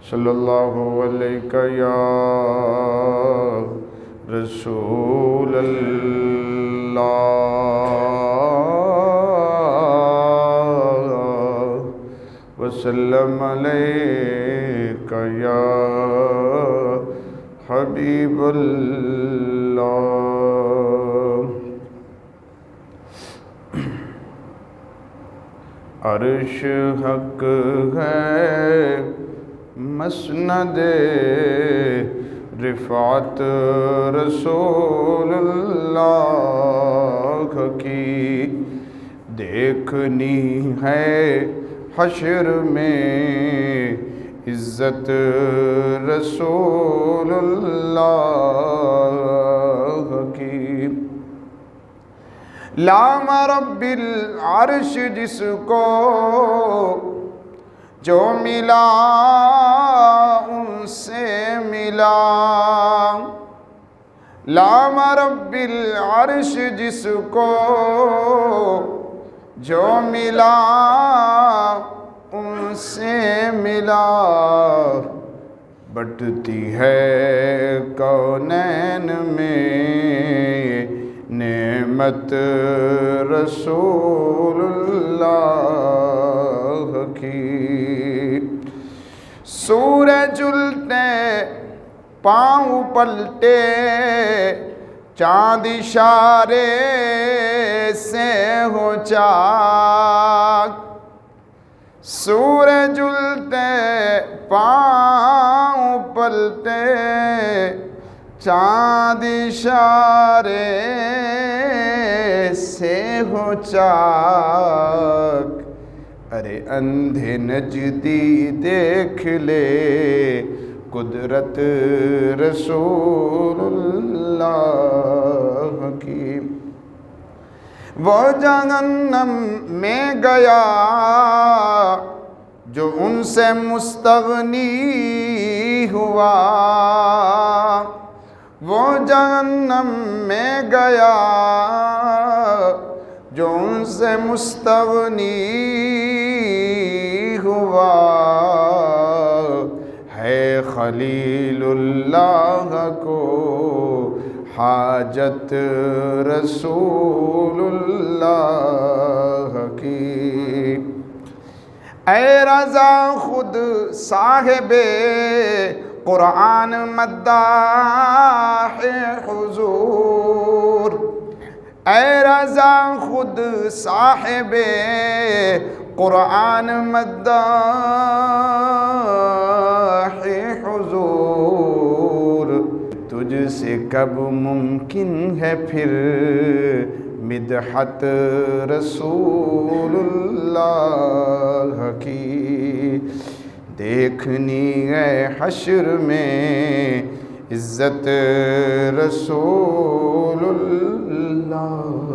صلی اللہ علیہ یا رسول اللہ وسلم علیک یا حبیب اللہ۔ عرش حق ہے مسند رفعت رسول اللہ کی، دیکھنی ہے حشر میں عزت رسول اللہ کی۔ لام رب العرش جس کو جو ملا ان سے ملا، لام رب العرش جس کو جو ملا ان سے ملا، بٹتی ہے کونین میں نعمت رسول اللہ کی۔ سورج الٹے پاؤں پلٹے چاند اشارے سے ہو چاک، سورج الٹے پاؤں پلٹے چاند اشارے سے ہو چاک، ارے اندھے نجدی دیکھ لے قدرت رسول اللہ کی۔ وہ جہنم میں گیا جو ان سے مستغنی ہوا، وہ جہنم میں گیا جو ان سے مستغنی ہوا، ہے خلیل اللہ کو حاجت رسول اللہ کی۔ اے رضا خود صاحب قرآن مداح حضور، اے رضا خود صاحب قرآن مداح حضور، تجھ سے کب ممکن ہے پھر مدحت رسول اللہ کی، دیکھنی ہے حشر میں عزت رسول اللہ